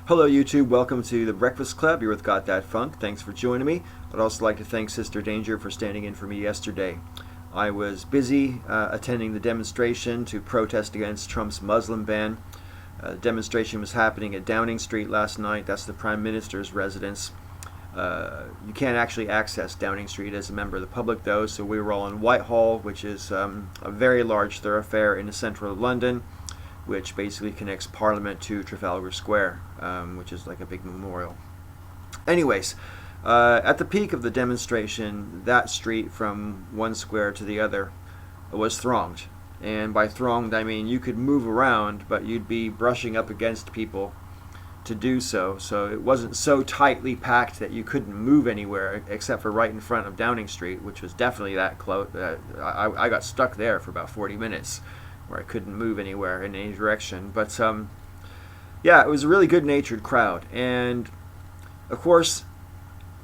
Hello YouTube, welcome to The Breakfast Club. You're with Got That Funk. Thanks for joining me. I'd also like to thank Sister Danger for standing in for me yesterday. I was busy attending the demonstration to protest against Trump's Muslim ban. The demonstration was happening at Downing Street last night. That's the Prime Minister's residence. You can't actually access Downing Street as a member of the public though, so we were all in Whitehall, which is a very large thoroughfare in the centre of London, which basically connects Parliament to Trafalgar Square, which is like a big memorial. Anyways, at the peak of the demonstration, that street from one square to the other was thronged. And by thronged, I mean you could move around, but you'd be brushing up against people to do so. So it wasn't so tightly packed that you couldn't move anywhere except for right in front of Downing Street, which was definitely that close. I got stuck there for about 40 minutes. Where I couldn't move anywhere in any direction. But yeah, it was a really good-natured crowd. And of course,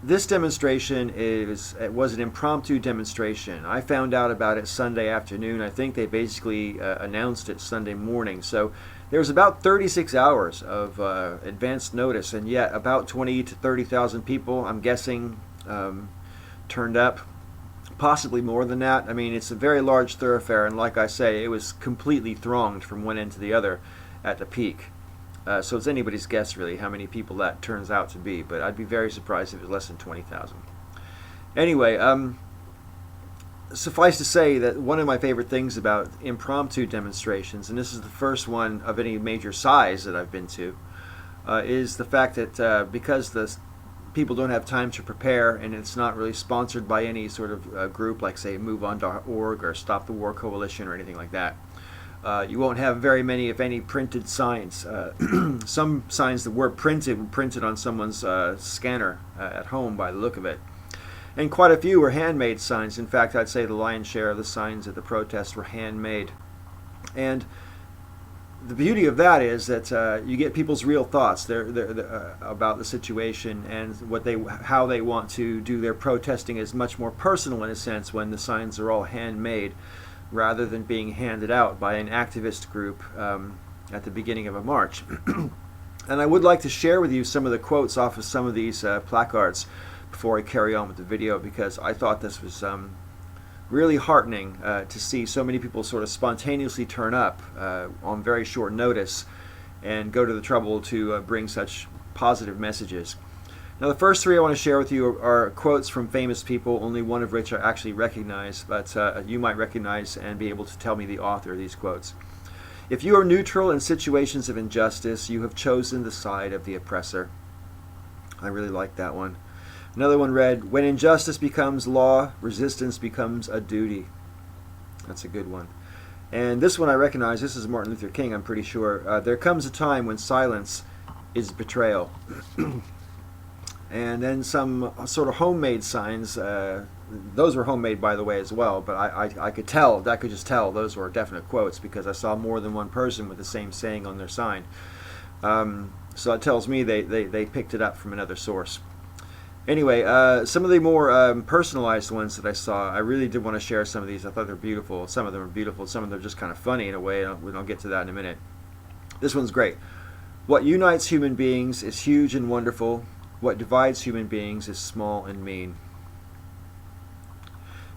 this demonstration was an impromptu demonstration. I found out about it Sunday afternoon. I think they basically announced it Sunday morning. So there was about 36 hours of advanced notice, and yet about 20 to 30,000 people, I'm guessing, turned up. Possibly more than that. I mean, it's a very large thoroughfare, and like I say, it was completely thronged from one end to the other at the peak. So it's anybody's guess, really, how many people that turns out to be, but I'd be very surprised if it was less than 20,000. Anyway, suffice to say that one of my favorite things about impromptu demonstrations, and this is the first one of any major size that I've been to, is the fact that because the people don't have time to prepare, and it's not really sponsored by any sort of group like, say, MoveOn.org or Stop the War Coalition or anything like that. You won't have very many, if any, printed signs. Some signs that were printed on someone's scanner at home by the look of it. And quite a few were handmade signs. In fact, I'd say the lion's share of the signs at the protest were handmade. And the beauty of that is that you get people's real thoughts about the situation, and how they want to do their protesting is much more personal in a sense when the signs are all handmade rather than being handed out by an activist group at the beginning of a march. And I would like to share with you some of the quotes off of some of these placards before I carry on with the video, because I thought this was really heartening to see so many people sort of spontaneously turn up on very short notice and go to the trouble to bring such positive messages. Now, the first three I want to share with you are quotes from famous people, only one of which I actually recognize, but you might recognize and be able to tell me the author of these quotes. If you are neutral in situations of injustice, you have chosen the side of the oppressor. I really like that one. Another one read, when injustice becomes law, resistance becomes a duty. That's a good one. And this one I recognize. This is Martin Luther King, I'm pretty sure. There comes a time when silence is betrayal. And then some sort of homemade signs. Those were homemade, by the way, as well. But I could just tell those were definite quotes because I saw more than one person with the same saying on their sign. So that tells me they picked it up from another source. Anyway, some of the more personalized ones that I saw, I really did want to share some of these. I thought they're beautiful. Some of them are beautiful. Some of them are just kind of funny in a way. I'll get to that in a minute. This one's great. What unites human beings is huge and wonderful. What divides human beings is small and mean.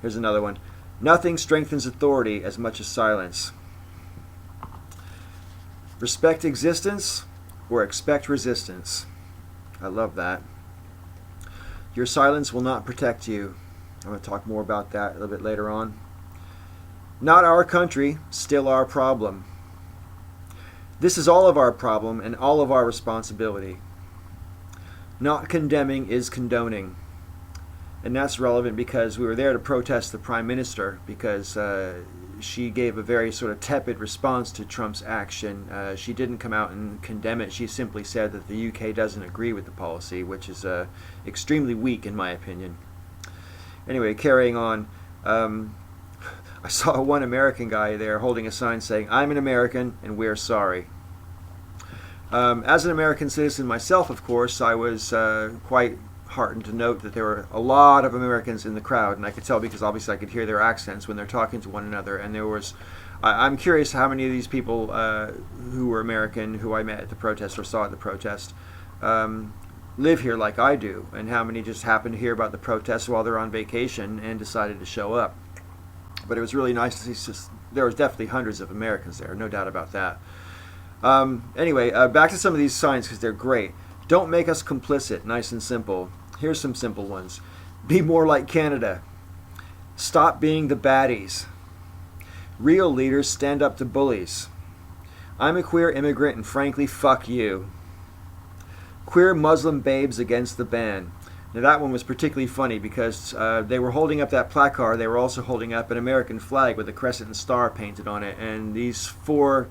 Here's another one. Nothing strengthens authority as much as silence. Respect existence or expect resistance. I love that. Your silence will not protect you. I'm going to talk more about that a little bit later on. Not our country, still our problem. This is all of our problem and all of our responsibility. Not condemning is condoning. And that's relevant because we were there to protest the Prime Minister because she gave a very sort of tepid response to Trump's action. She didn't come out and condemn it. She simply said that the UK doesn't agree with the policy, which is extremely weak in my opinion. Anyway, carrying on, I saw one American guy there holding a sign saying, "I'm an American and we're sorry." As an American citizen myself, of course, I was quite heartened to note that there were a lot of Americans in the crowd, and I could tell because obviously I could hear their accents when they're talking to one another, and there was I'm curious how many of these people who were American, who I met at the protest or saw at the protest, live here like I do, and how many just happened to hear about the protests while they're on vacation and decided to show up. But it was really nice to see. There was definitely hundreds of Americans there, no doubt about that. Anyway, back to some of these signs because they're great. Don't make us complicit, nice and simple. Here's some simple ones. Be more like Canada. Stop being the baddies. Real leaders stand up to bullies. I'm a queer immigrant and frankly, fuck you. Queer Muslim babes against the ban. Now that one was particularly funny because they were holding up that placard. They were also holding up an American flag with a crescent and star painted on it. And these four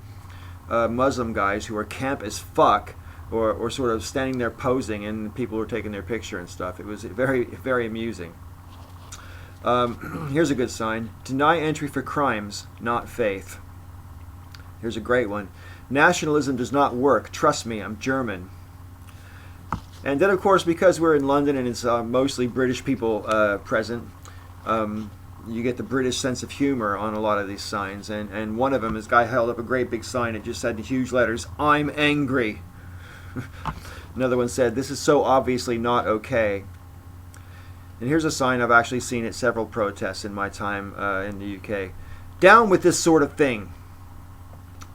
Muslim guys who are camp as fuck or sort of standing there posing, and people were taking their picture and stuff. It was very, very amusing. Here's a good sign. Deny entry for crimes, not faith. Here's a great one. Nationalism does not work. Trust me, I'm German. And then, of course, because we're in London and it's mostly British people present, you get the British sense of humor on a lot of these signs. And one of them, this guy held up a great big sign. It just said in huge letters, I'm angry. Another one said, this is so obviously not okay. And here's a sign I've actually seen at several protests in my time in the UK. Down with this sort of thing.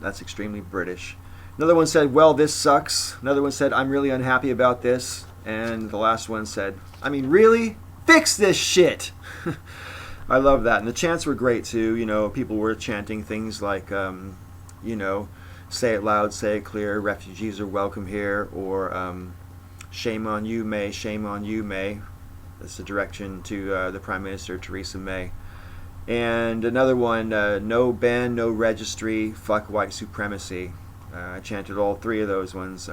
That's extremely British. Another one said, well, this sucks. Another one said, I'm really unhappy about this. And the last one said, I mean, really? Fix this shit! I love that. And the chants were great, too. You know, people were chanting things like, you know, say it loud, say it clear, refugees are welcome here, or shame on you, May, shame on you, May. That's the direction to the Prime Minister, Theresa May. And another one, no ban, no registry, fuck white supremacy. I chanted all three of those ones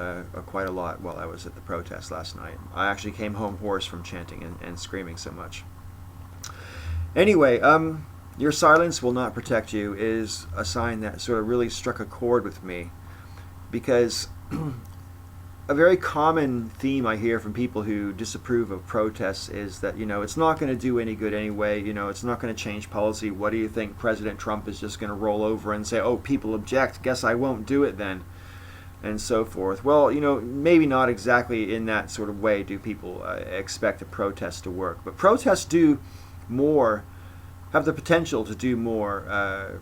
quite a lot while I was at the protest last night. I actually came home hoarse from chanting and screaming so much. Anyway, your silence will not protect you is a sign that sort of really struck a chord with me, because a very common theme I hear from people who disapprove of protests is that, you know, it's not going to do any good anyway, you know, it's not going to change policy. What do you think? President Trump is just going to roll over and say, oh, people object, guess I won't do it then, and so forth. Well, you know, maybe not exactly in that sort of way do people expect a protest to work, but protests do more, have the potential to do more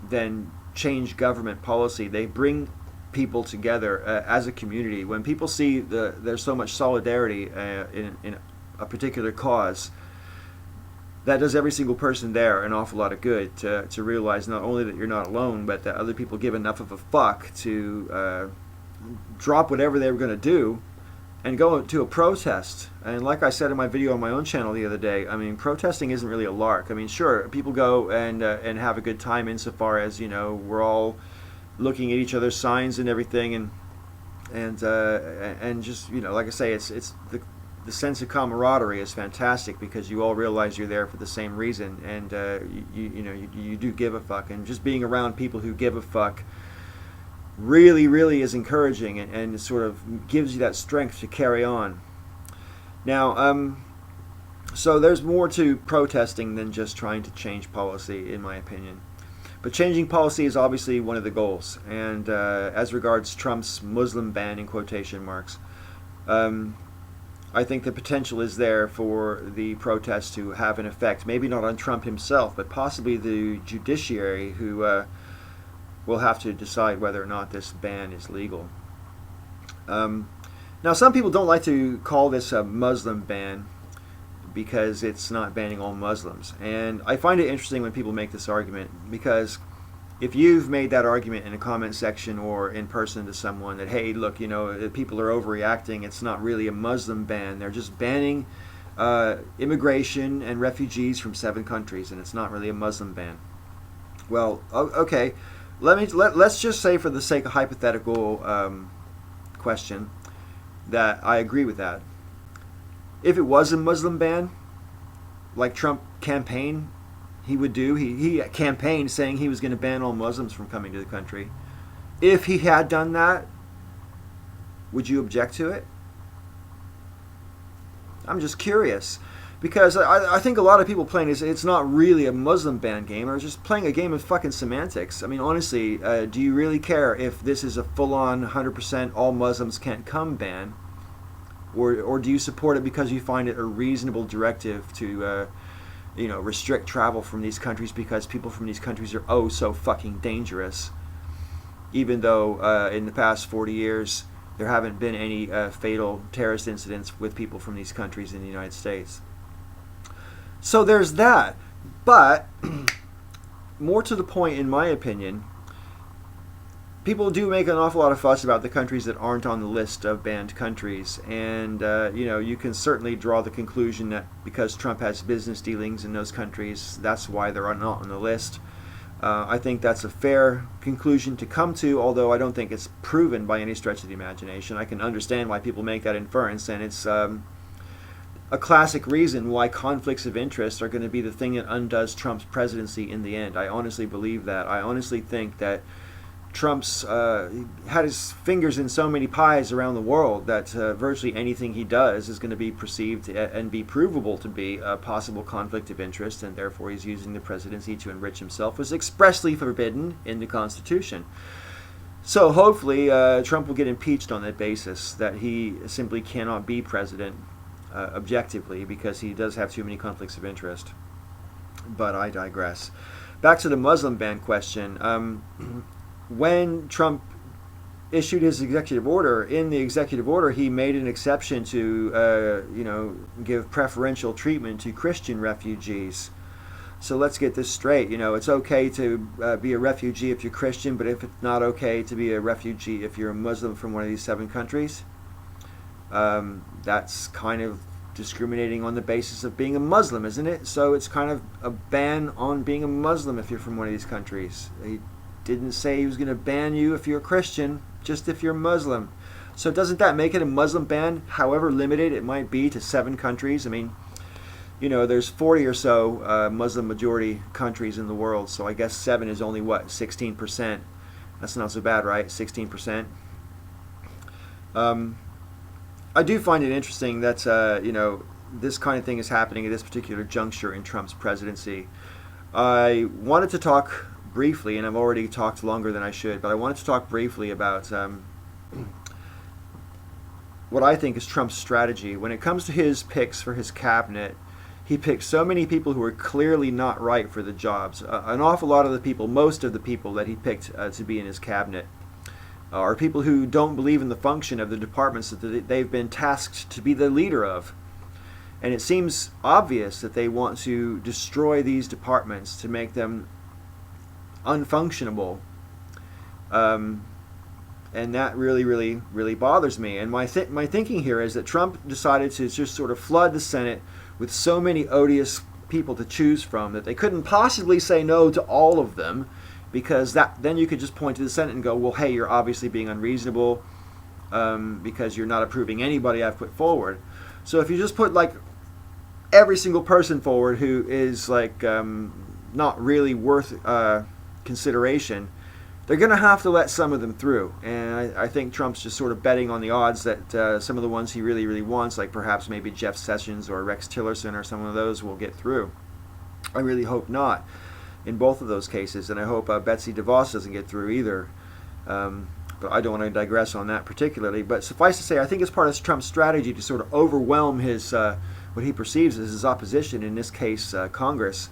than change government policy. They bring people together as a community. When people see there's so much solidarity in a particular cause, that does every single person there an awful lot of good to realize not only that you're not alone, but that other people give enough of a fuck to drop whatever they were going to do and go to a protest. And like I said in my video on my own channel the other day, I mean, protesting isn't really a lark. I mean, sure, people go and have a good time insofar as, you know, we're all looking at each other's signs and everything, and just, you know, like I say, it's the sense of camaraderie is fantastic because you all realize you're there for the same reason, and you do give a fuck, and just being around people who give a fuck really is encouraging, and it sort of gives you that strength to carry on. Now, so there's more to protesting than just trying to change policy, in my opinion. But changing policy is obviously one of the goals. And as regards Trump's Muslim ban, in quotation marks, I think the potential is there for the protests to have an effect. Maybe not on Trump himself, but possibly the judiciary, who will have to decide whether or not this ban is legal. Now, some people don't like to call this a Muslim ban because it's not banning all Muslims. And I find it interesting when people make this argument, because if you've made that argument in a comment section or in person to someone that, hey, look, you know, people are overreacting, it's not really a Muslim ban, they're just banning immigration and refugees from 7 countries, and it's not really a Muslim ban. Well, okay, let's just say, for the sake of hypothetical question, that I agree with that. If it was a Muslim ban, like Trump campaigned he would do, he campaigned saying he was going to ban all Muslims from coming to the country. If he had done that, would you object to it? I'm just curious, Because I think a lot of people playing this, it's not really a Muslim ban game, or just playing a game of fucking semantics. I mean, honestly, do you really care if this is a full-on 100% all Muslims can't come ban? Or do you support it because you find it a reasonable directive to, restrict travel from these countries because people from these countries are oh so fucking dangerous? Even though in the past 40 years there haven't been any fatal terrorist incidents with people from these countries in the United States. So there's that. But more to the point, in my opinion, people do make an awful lot of fuss about the countries that aren't on the list of banned countries. And, you can certainly draw the conclusion that because Trump has business dealings in those countries, that's why they're not on the list. I think that's a fair conclusion to come to, although I don't think it's proven by any stretch of the imagination. I can understand why people make that inference, and it's a classic reason why conflicts of interest are going to be the thing that undoes Trump's presidency in the end. I honestly believe that. I honestly think that Trump's had his fingers in so many pies around the world that virtually anything he does is going to be perceived and be provable to be a possible conflict of interest, and therefore he's using the presidency to enrich himself, was expressly forbidden in the Constitution. So hopefully Trump will get impeached on that basis, that he simply cannot be president objectively because he does have too many conflicts of interest. But I digress. Back to the Muslim ban question. When Trump issued his executive order, in the executive order he made an exception to give preferential treatment to Christian refugees. So let's get this straight. It's okay to be a refugee if you're Christian, but if it's not okay to be a refugee if you're a Muslim from one of these 7 countries, that's kind of discriminating on the basis of being a Muslim, isn't it? So it's kind of a ban on being a Muslim if you're from one of these countries. He didn't say he was going to ban you if you're a Christian, just if you're Muslim. So doesn't that make it a Muslim ban, however limited it might be to 7 countries? I mean, there's 40 or so Muslim majority countries in the world, so I guess 7 is only, 16%? That's not so bad, right? 16%. I do find it interesting that, this kind of thing is happening at this particular juncture in Trump's presidency. I wanted to talk briefly, and I've already talked longer than I should, but I wanted to talk briefly about what I think is Trump's strategy. When it comes to his picks for his cabinet, he picked so many people who are clearly not right for the jobs. An awful lot of the people, most of the people that he picked to be in his cabinet, are people who don't believe in the function of the departments that they've been tasked to be the leader of. And it seems obvious that they want to destroy these departments to make them unfunctionable. And that really, really, really bothers me. And my thinking here is that Trump decided to just sort of flood the Senate with so many odious people to choose from that they couldn't possibly say no to all of them, because then you could just point to the Senate and go, well, hey, you're obviously being unreasonable because you're not approving anybody I've put forward. So if you just put every single person forward who is not really worth consideration, they're going to have to let some of them through. And I think Trump's just sort of betting on the odds that some of the ones he really, really wants, like perhaps maybe Jeff Sessions or Rex Tillerson or some of those, will get through. I really hope not in both of those cases, and I hope Betsy DeVos doesn't get through either. But I don't want to digress on that particularly. But suffice to say, I think it's part of Trump's strategy to sort of overwhelm his what he perceives as his opposition, in this case Congress,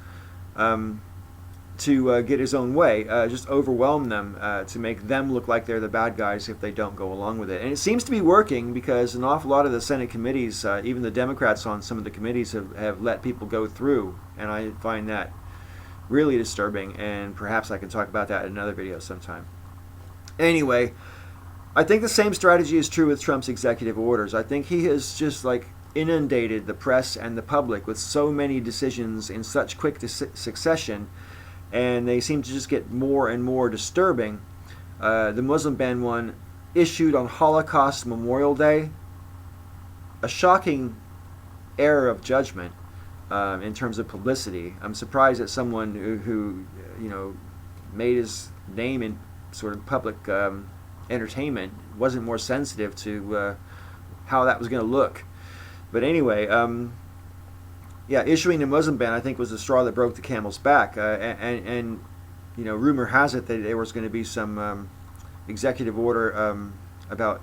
to get his own way, just overwhelm them to make them look like they're the bad guys if they don't go along with it. And it seems to be working, because an awful lot of the Senate committees, even the Democrats on some of the committees, have let people go through, and I find that really disturbing, and perhaps I can talk about that in another video sometime. Anyway, I think the same strategy is true with Trump's executive orders. I think he has just inundated the press and the public with so many decisions in such quick succession, and they seem to just get more and more disturbing. The Muslim ban one, issued on Holocaust Memorial Day, a shocking error of judgment in terms of publicity. I'm surprised that someone who made his name in sort of public entertainment wasn't more sensitive to how that was going to look. But anyway, yeah, issuing a Muslim ban, I think, was the straw that broke the camel's back. And you know, rumor has it that there was going to be some executive order about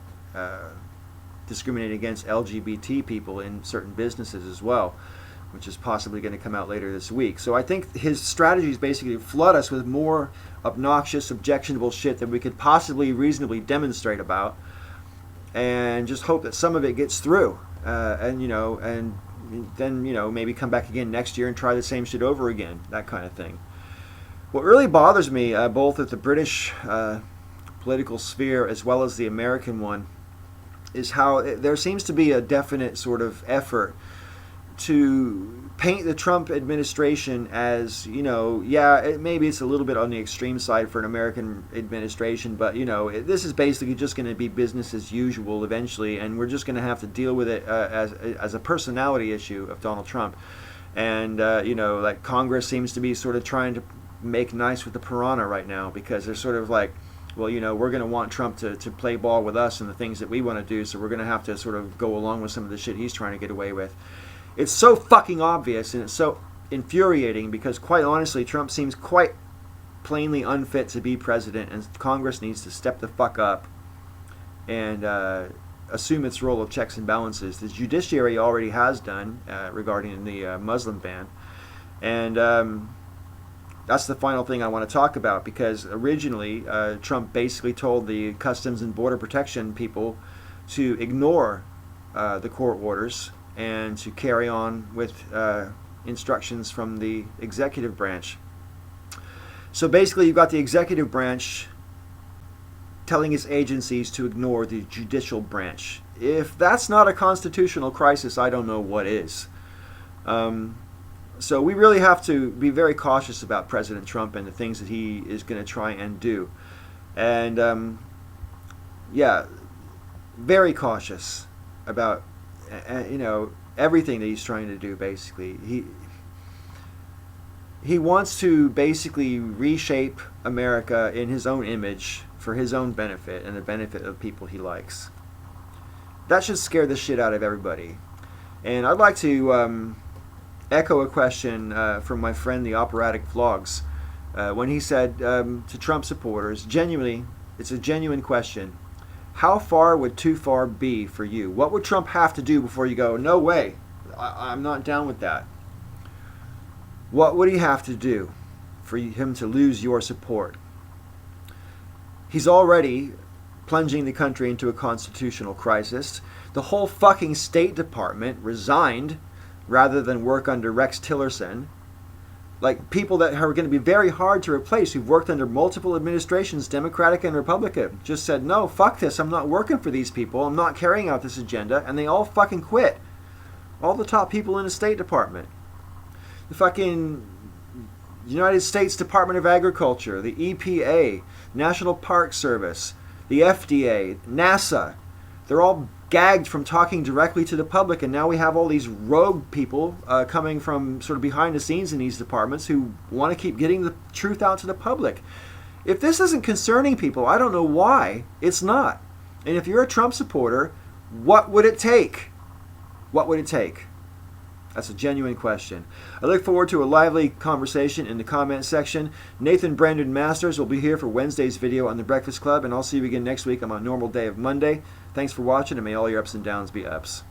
discriminating against LGBT people in certain businesses as well, which is possibly going to come out later this week. So I think his strategy is basically to flood us with more obnoxious, objectionable shit that we could possibly reasonably demonstrate about, and just hope that some of it gets through. And then, you know, maybe come back again next year and try the same shit over again, that kind of thing. What really bothers me, both at the British political sphere as well as the American one, is how there seems to be a definite sort of effort to paint the Trump administration as, you know, yeah, maybe it's a little bit on the extreme side for an American administration, but, you know, this is basically just going to be business as usual eventually, and we're just going to have to deal with it as a personality issue of Donald Trump. And, you know, like Congress seems to be sort of trying to make nice with the piranha right now, because they're sort of like, well, you know, we're going to want Trump to play ball with us and the things that we want to do, so we're going to have to sort of go along with some of the shit he's trying to get away with. It's so fucking obvious, and it's so infuriating, because quite honestly, Trump seems quite plainly unfit to be president, and Congress needs to step the fuck up and assume its role of checks and balances. The judiciary already has done regarding the Muslim ban, and that's the final thing I want to talk about, because originally Trump basically told the Customs and Border Protection people to ignore the court orders and to carry on with instructions from the executive branch. So basically, you've got the executive branch telling its agencies to ignore the judicial branch. If that's not a constitutional crisis, I don't know what is. So we really have to be very cautious about President Trump and the things that he is going to try and do. And yeah, very cautious about you know, everything that he's trying to do. Basically, he wants to basically reshape America in his own image for his own benefit and the benefit of people he likes. That should scare the shit out of everybody. And I'd like to echo a question from my friend the Operatic Vlogs when he said to Trump supporters, genuinely, it's a genuine question: how far would too far be for you? What would Trump have to do before you go, no way, I'm not down with that? What would he have to do for him to lose your support? He's already plunging the country into a constitutional crisis. The whole fucking State Department resigned rather than work under Rex Tillerson. Like, people that are going to be very hard to replace, who've worked under multiple administrations, Democratic and Republican, just said, no, fuck this, I'm not working for these people, I'm not carrying out this agenda, and they all fucking quit. All the top people in the State Department. The fucking United States Department of Agriculture, the EPA, National Park Service, the FDA, NASA, they're all gagged from talking directly to the public, and now we have all these rogue people coming from sort of behind the scenes in these departments who want to keep getting the truth out to the public. If this isn't concerning people, I don't know why it's not. And if you're a Trump supporter, what would it take? What would it take? That's a genuine question. I look forward to a lively conversation in the comment section. Nathan Brandon Masters will be here for Wednesday's video on The Breakfast Club, and I'll see you again next week on my normal day of Monday. Thanks for watching, and may all your ups and downs be ups.